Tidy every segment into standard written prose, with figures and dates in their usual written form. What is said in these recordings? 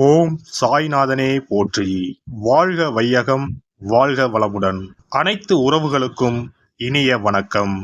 ஓம் சாய்நாதனே போற்றி. வாழ்க வையகம், வாழ்க வளமுடன். அனைத்து உறவுகளுக்கும் இனிய வணக்கம்.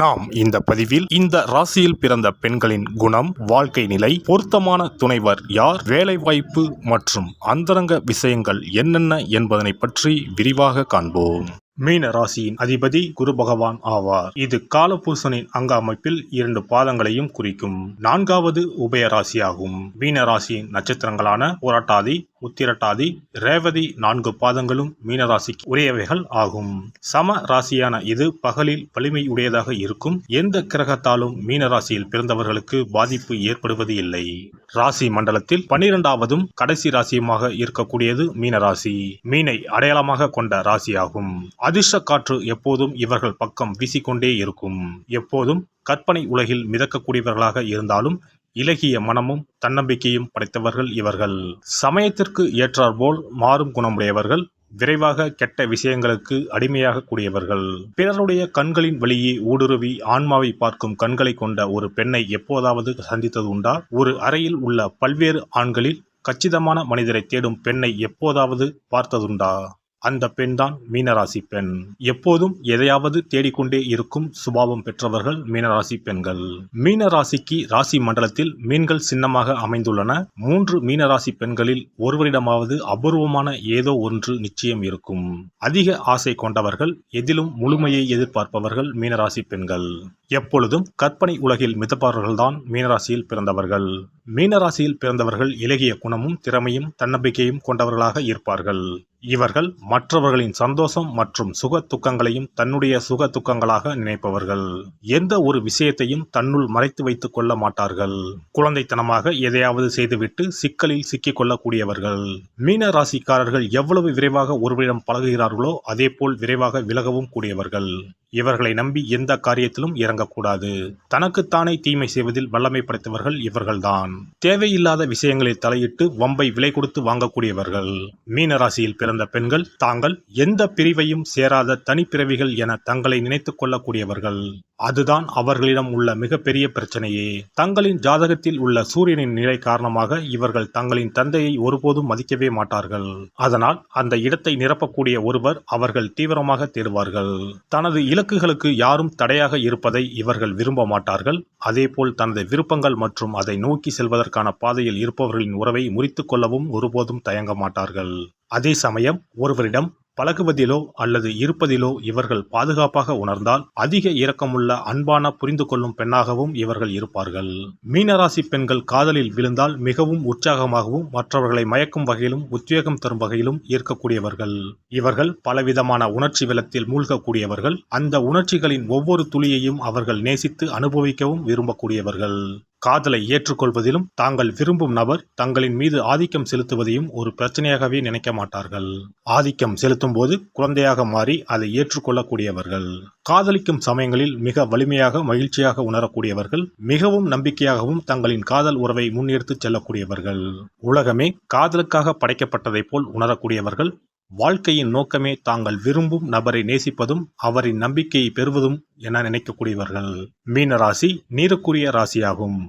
நாம் இந்த பதிவில் இந்த ராசியில் பிறந்த பெண்களின் குணம், வாழ்க்கை நிலை, பொருத்தமான துணைவர் யார், வேலைவாய்ப்பு மற்றும் அந்தரங்க விஷயங்கள் என்னென்ன என்பதனை பற்றி விரிவாக காண்போம். மீன ராசியின் அதிபதி குரு பகவான் ஆவார். இது காலபூசனின் அங்க அமைப்பில் 2 பாதங்களையும் குறிக்கும் 4வது உபய ராசியாகும். மீன ராசியின் நட்சத்திரங்களான புரட்டாதி, உத்திரட்டாதி, ரேவதி 4 பாதங்களும் மீனராசிக்கு உரியவைகள் ஆகும். சம ராசியான இது பகலில் வலிமை உடையதாக இருக்கும். எந்த கிரகத்தாலும் மீனராசியில் பிறந்தவர்களுக்கு பாதிப்பு ஏற்படுவது இல்லை. ராசி மண்டலத்தில் 12வதும் கடைசி ராசியுமாக இருக்கக்கூடியது மீனராசி. மீனை அடையாளமாக கொண்ட ராசியாகும். அதிர்ஷ்ட காற்று எப்போதும் இவர்கள் பக்கம் வீசிக்கொண்டே இருக்கும். எப்போதும் கற்பனை உலகில் மிதக்கக்கூடியவர்களாக இருந்தாலும் இலகிய மனமும் தன்னம்பிக்கையும் படைத்தவர்கள் இவர்கள். சமயத்திற்கு ஏற்றாற்போல் மாறும் குணமுடையவர்கள். விரைவாக கெட்ட விஷயங்களுக்கு அடிமையாக கூடியவர்கள். பிறருடைய கண்களின் வழியே ஊடுருவி ஆன்மாவை பார்க்கும் கண்களை கொண்ட ஒரு பெண்ணை எப்போதாவது சந்தித்தது உண்டா? ஒரு அறையில் உள்ள பல்வேறு ஆண்களில் கச்சிதமான மனிதரை தேடும் பெண்ணை எப்போதாவது பார்த்ததுண்டா? அந்த பெண் தான் மீனராசி பெண். எப்போதும் எதையாவது தேடிக்கொண்டே இருக்கும் சுபாவம் பெற்றவர்கள் மீனராசி பெண்கள். மீனராசிக்கு ராசி மண்டலத்தில் மீன்கள் சின்னமாக அமைந்துள்ளன. 3 மீனராசி பெண்களில் ஒருவரிடமாவது அபூர்வமான ஏதோ ஒன்று நிச்சயம் இருக்கும். அதிக ஆசை கொண்டவர்கள், எதிலும் முழுமையை எதிர்பார்ப்பவர்கள் மீனராசி பெண்கள். எப்பொழுதும் கற்பனை உலகில் மிதப்பவர்கள்தான் மீனராசியில் பிறந்தவர்கள். மீனராசியில் பிறந்தவர்கள் இலகிய குணமும் திறமையும் தன்னம்பிக்கையும் கொண்டவர்களாக இருப்பார்கள். இவர்கள் மற்றவர்களின் சந்தோஷம் மற்றும் சுக துக்கங்களையும் தன்னுடைய சுக துக்கங்களாக நினைப்பவர்கள். எந்த ஒரு விஷயத்தையும் தன்னுள் மறைத்து வைத்துக் கொள்ள மாட்டார்கள். குழந்தைத்தனமாக எதையாவது செய்துவிட்டு சிக்கலில் சிக்கிக் கொள்ளக்கூடியவர்கள். மீன ராசிக்காரர்கள் எவ்வளவு விரைவாக ஒருவரிடம் பழகுகிறார்களோ அதே போல் விரைவாக விலகவும் கூடியவர்கள். இவர்களை நம்பி எந்த காரியத்திலும் இறங்கக்கூடாது. தனக்குத்தானே தீமை செய்வதில் வல்லமை படைத்தவர்கள் இவர்கள்தான். தேவையில்லாத விஷயங்களில் தலையிட்டு வம்பை விலை கொடுத்து வாங்கக்கூடியவர்கள். மீனராசியில் பிறந்த பெண்கள் தாங்கள் எந்த பிரிவையும் சேராத தனிப்பிறவிகள் என தங்களை நினைத்துக் கொள்ளக்கூடியவர்கள். அதுதான் அவர்களிடம் உள்ள மிகப்பெரிய பிரச்சனையே. தங்களின் ஜாதகத்தில் உள்ள சூரியனின் நிலை காரணமாக இவர்கள் தங்களின் தந்தையை ஒருபோதும் மதிக்கவே மாட்டார்கள். அதனால் அந்த இடத்தை நிரப்பக்கூடிய ஒருவர் அவர்கள் தீவிரமாக தேடுவார்கள். தனது இலக்குகளுக்கு யாரும் தடையாக இருப்பதை இவர்கள் விரும்ப மாட்டார்கள். அதேபோல் தனது விருப்பங்கள் மற்றும் அதை நோக்கி செல்வதற்கான பாதையில் இருப்பவர்களின் உறவை முறித்துக் கொள்ளவும் ஒருபோதும் தயங்க மாட்டார்கள். அதே சமயம் ஒருவரிடம் பழகுவதிலோ அல்லது இருப்பதிலோ இவர்கள் பாதுகாப்பாக உணர்ந்தால் அதிக இரக்கமுள்ள அன்பான புரிந்து கொள்ளும் பெண்ணாகவும் இவர்கள் இருப்பார்கள். மீனராசி பெண்கள் காதலில் விழுந்தால் மிகவும் உற்சாகமாகவும் மற்றவர்களை மயக்கும் வகையிலும் உத்வேகம் தரும் வகையிலும் ஈர்க்கக்கூடியவர்கள். இவர்கள் பலவிதமான உணர்ச்சி வெள்ளத்தில் மூழ்கக்கூடியவர்கள். அந்த உணர்ச்சிகளின் ஒவ்வொரு துளியையும் அவர்கள் நேசித்து அனுபவிக்கவும் விரும்பக்கூடியவர்கள். காதலை ஏற்றுக்கொள்வதிலும் தாங்கள் விரும்பும் நபர் தங்களின் மீது ஆதிக்கம் செலுத்துவதையும் ஒரு பிரச்சனையாகவே நினைக்க மாட்டார்கள். ஆதிக்கம் செலுத்தும் போது குழந்தையாக மாறி அதை ஏற்றுக்கொள்ளக்கூடியவர்கள். காதலிக்கும் சமயங்களில் மிக வலிமையாக மகிழ்ச்சியாக உணரக்கூடியவர்கள். மிகவும் நம்பிக்கையாகவும் தங்களின் காதல் உறவை முன்னெடுத்துச் செல்லக்கூடியவர்கள். உலகமே காதலுக்காக படைக்கப்பட்டதை போல் உணரக்கூடியவர்கள். வாழ்க்கையின் நோக்கமே தாங்கள் விரும்பும் நபரை நேசிப்பதும் அவரின் நம்பிக்கையை பெறுவதும் என நினைக்கக்கூடியவர்கள். மீனராசி நீருக்குரிய ராசியாகும்.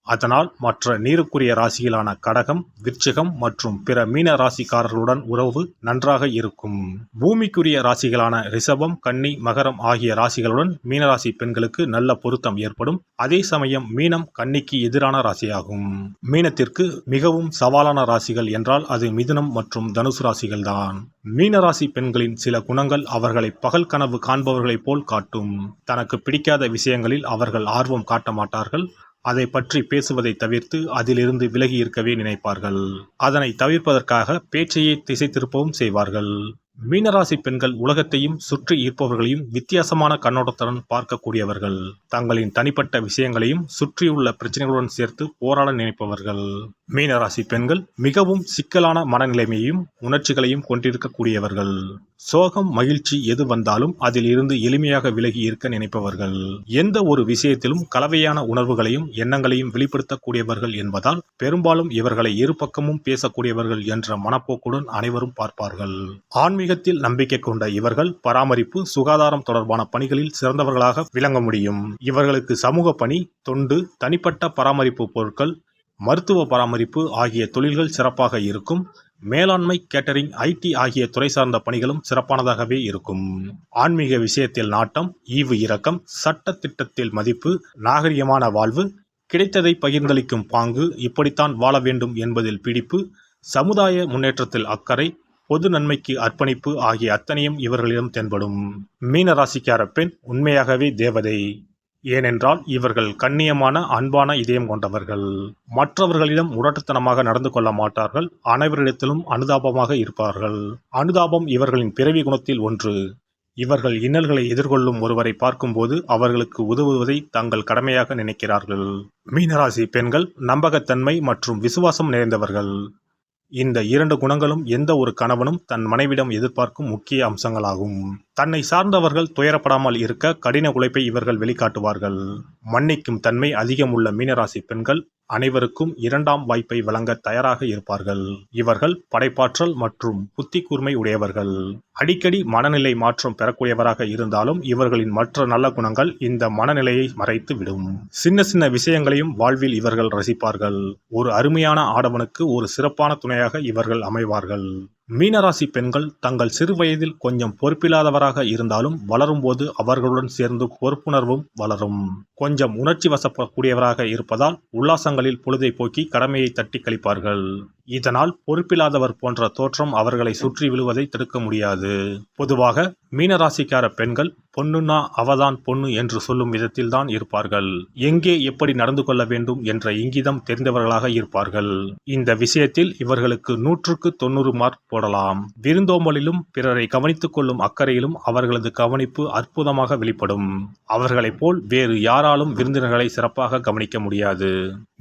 அதனால் மற்ற நீருக்குரிய ராசிகளான கடகம், விருச்சிகம் மற்றும் பிற மீன ராசிக்காரர்களுடன் உறவு நன்றாக இருக்கும். பூமிக்குரிய ராசிகளான ரிஷபம், கன்னி, மகரம் ஆகிய ராசிகளுடன் மீனராசி பெண்களுக்கு நல்ல பொருத்தம் ஏற்படும். அதே சமயம் மீனம் கன்னிக்கு எதிரான ராசியாகும். மீனத்திற்கு மிகவும் சவாலான ராசிகள் என்றால் அது மிதுனம் மற்றும் தனுசு ராசிகள்தான். மீனராசி பெண்களின் சில குணங்கள் அவர்களை பகல் கனவு காண்பவர்களைப் போல் காட்டும். தனக்கு பிடிக்காத விஷயங்களில் அவர்கள் ஆர்வம் காட்ட மாட்டார்கள். அதை பற்றி பேசுவதை தவிர்த்து அதிலிருந்து விலகி இருக்கவே நினைப்பார்கள். அதனை தவிர்ப்பதற்காக பேச்சையே திசை திருப்பவும் செய்வார்கள். மீனராசி பெண்கள் உலகத்தையும் சுற்றி இருப்பவர்களையும் வித்தியாசமான கண்ணோட்டத்துடன் பார்க்கக்கூடியவர்கள். தங்களின் தனிப்பட்ட விஷயங்களையும் சுற்றியுள்ள பிரச்சனைகளுடன் சேர்த்து போராட நினைப்பவர்கள். மீனராசி பெண்கள் மிகவும் சிக்கலான மனநிலைமையையும் உணர்ச்சிகளையும் கொண்டிருக்கக்கூடியவர்கள். சோகம், மகிழ்ச்சி எது வந்தாலும் அதில் இருந்து எளிமையாக விலகி இருக்க நினைப்பவர்கள். எந்த ஒரு விஷயத்திலும் கலவையான உணர்வுகளையும் எண்ணங்களையும் வெளிப்படுத்தக்கூடியவர்கள் என்பதால் பெரும்பாலும் இவர்களை இரு பக்கமும் பேசக்கூடியவர்கள் என்ற மனப்போக்குடன் அனைவரும் பார்ப்பார்கள். ஆன்மீகத்தில் நம்பிக்கை கொண்ட இவர்கள் பராமரிப்பு, சுகாதாரம் தொடர்பான பணிகளில் சிறந்தவர்களாக விளங்க முடியும். இவர்களுக்கு சமூக பணி, தொண்டு, தனிப்பட்ட பராமரிப்பு பொருட்கள், மருத்துவ பராமரிப்பு ஆகிய தொழில்கள் சிறப்பாக இருக்கும். மேலாண்மை, கேட்டரிங், IT ஆகிய துறை சார்ந்த பணிகளும் சிறப்பானதாகவே இருக்கும். ஆன்மீக விஷயத்தில் நாட்டம், ஈவு இரக்கம், சட்ட திட்டத்தில் மதிப்பு, நாகரிகமான வாழ்வு, கிடைத்ததை பகிர்ந்தளிக்கும் பாங்கு, இப்படித்தான் வாழ வேண்டும் என்பதில் பிடிப்பு, சமுதாய முன்னேற்றத்தில் அக்கறை, பொது நன்மைக்கு அர்ப்பணிப்பு ஆகிய அத்தனையும் இவர்களிடம் தென்படும். மீன ராசிக்கார பெண் உண்மையாகவே தேவதை. ஏனென்றால் இவர்கள் கண்ணியமான, அன்பான இதயம் கொண்டவர்கள். மற்றவர்களிடம் முரட்டுத்தனமாக நடந்து கொள்ள மாட்டார்கள். அனைவரிடத்திலும் அனுதாபமாக இருப்பார்கள். அனுதாபம் இவர்களின் பிறவி குணத்தில் ஒன்று. இவர்கள் இன்னல்களை எதிர்கொள்ளும் ஒருவரை பார்க்கும்போது அவர்களுக்கு உதவுவதை தங்கள் கடமையாக நினைக்கிறார்கள். மீனராசி பெண்கள் நம்பகத்தன்மை மற்றும் விசுவாசம் நிறைந்தவர்கள். இந்த 2 குணங்களும் எந்த ஒரு கணவனும் தன் மனைவிடம் எதிர்பார்க்கும் முக்கிய அம்சங்களாகும். தன்னை சார்ந்தவர்கள் துயரப்படாமல் இருக்க கடின உழைப்பை இவர்கள் வெளிக்காட்டுவார்கள். மன்னிக்கும் தன்மை அதிகம் உள்ள மீனராசி பெண்கள் அனைவருக்கும் 2ஆம் வாய்ப்பை வழங்க தயாராக இருப்பார்கள். இவர்கள் படைப்பாற்றல் மற்றும் புத்தி கூர்மை உடையவர்கள். அடிக்கடி மனநிலை மாற்றம் பெறக்கூடியவராக இருந்தாலும் இவர்களின் மற்ற நல்ல குணங்கள் இந்த மனநிலையை மறைத்து விடும். சின்ன சின்ன விஷயங்களையும் வாழ்வில் இவர்கள் ரசிப்பார்கள். ஒரு அருமையான ஆடவனுக்கு ஒரு சிறப்பான துணையாக இவர்கள் அமைவார்கள். மீனராசி பெண்கள் தங்கள் சிறு வயதில் கொஞ்சம் பொறுப்பில்லாதவராக இருந்தாலும் வளரும்போது அவர்களுடன் சேர்ந்து பொறுப்புணர்வும் வளரும். கொஞ்சம் உணர்ச்சி வசப்படக்கூடியவராக இருப்பதால் உல்லாசங்களில் பொழுதை போக்கி கடமையை தட்டி கழிப்பார்கள். இதனால் பொறுப்பில்லாதவர் போன்ற தோற்றம் அவர்களை சுற்றி விழுவதை தடுக்க முடியாது. பொதுவாக மீனராசிக்கார பெண்கள் பொண்ணுன்னா அவதான் பொண்ணு என்று சொல்லும் விதத்தில் தான் இருப்பார்கள். எங்கே எப்படி நடந்து கொள்ள வேண்டும் என்ற இங்கிதம் தெரிந்தவர்களாக இருப்பார்கள். இந்த விஷயத்தில் இவர்களுக்கு 100க்கு 90 மார்க் போடலாம். விருந்தோம்பலிலும் பிறரை கவனித்துக் கொள்ளும் அக்கறையிலும் அவர்களது கவனிப்பு அற்புதமாக வெளிப்படும். அவர்களைப் போல் வேறு யாராலும் விருந்தினர்களை சிறப்பாக கவனிக்க முடியாது.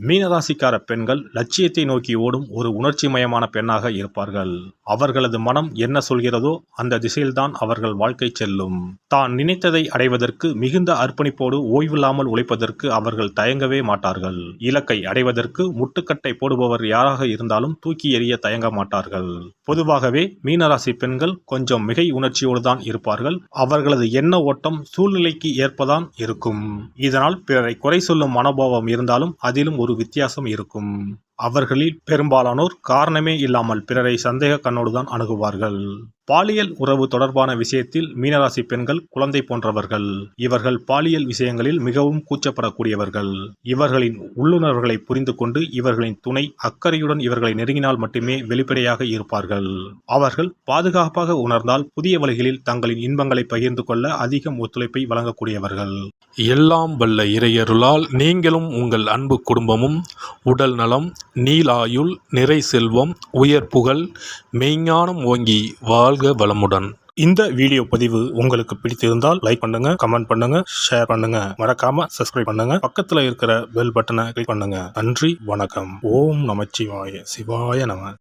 மீனராசிக்கார பெண்கள் லட்சியத்தை நோக்கி ஓடும் ஒரு உணர்ச்சிமயமான பெண்ணாக இருப்பார்கள். அவர்களது மனம் என்ன சொல்கிறதோ அந்த திசையில்தான் அவர்கள் வாழ்க்கை செல்லும். தான் நினைத்ததை அடைவதற்கு மிகுந்த அர்ப்பணிப்போடு ஓய்வில்லாமல் உழைப்பதற்கு அவர்கள் தயங்கவே மாட்டார்கள். இலக்கை அடைவதற்கு முட்டுக்கட்டை போடுபவர் யாராக இருந்தாலும் தூக்கி எறிய தயங்க மாட்டார்கள். பொதுவாகவே மீனராசி பெண்கள் கொஞ்சம் மிகை உணர்ச்சியோடு தான் இருப்பார்கள். அவர்களது எண்ண ஓட்டம் சூழ்நிலைக்கு ஏற்பதான் இருக்கும். இதனால் பிறரை குறை சொல்லும் மனோபாவம் இருந்தாலும் அதிலும் ஒரு வித்தியாசம் இருக்கும். அவர்களில் பெரும்பாலானோர் காரணமே இல்லாமல் பிறரை சந்தேக கண்ணோடுதான் அணுகுவார்கள். பாலியல் உறவு தொடர்பான விஷயத்தில் மீனராசி பெண்கள் குழந்தை போன்றவர்கள். இவர்கள் பாலியல் விஷயங்களில் மிகவும் கூச்சப்படக்கூடியவர்கள். இவர்களின் உள்ளுணர்வுகளை புரிந்து கொண்டு இவர்களின் துணை அக்கறையுடன் இவர்களை நெருங்கினால் மட்டுமே வெளிப்படையாக இருப்பார்கள். அவர்கள் பாதுகாப்பாக உணர்ந்தால் புதிய வழிகளில் தங்களின் இன்பங்களை பகிர்ந்து கொள்ள அதிகம் ஒத்துழைப்பை வழங்கக்கூடியவர்கள். எல்லாம் வல்ல இறையருளால் நீங்களும் உங்கள் அன்பு குடும்பமும் உடல் நலம், நீலாயுள், நிறை செல்வம், உயர் புகழ், மெய்ஞானம் ஓங்கி வாழ்க வளமுடன். இந்த வீடியோ பதிவு உங்களுக்கு பிடித்திருந்தால் லைக் பண்ணுங்க, கமெண்ட் பண்ணுங்க, ஷேர் பண்ணுங்க. மறக்காம சப்ஸ்கிரைப் பண்ணுங்க. பக்கத்துல இருக்கிற பெல் பட்டனை கிளிக் பண்ணுங்க. நன்றி, வணக்கம். ஓம் நமச்சிவாய. சிவாய நம.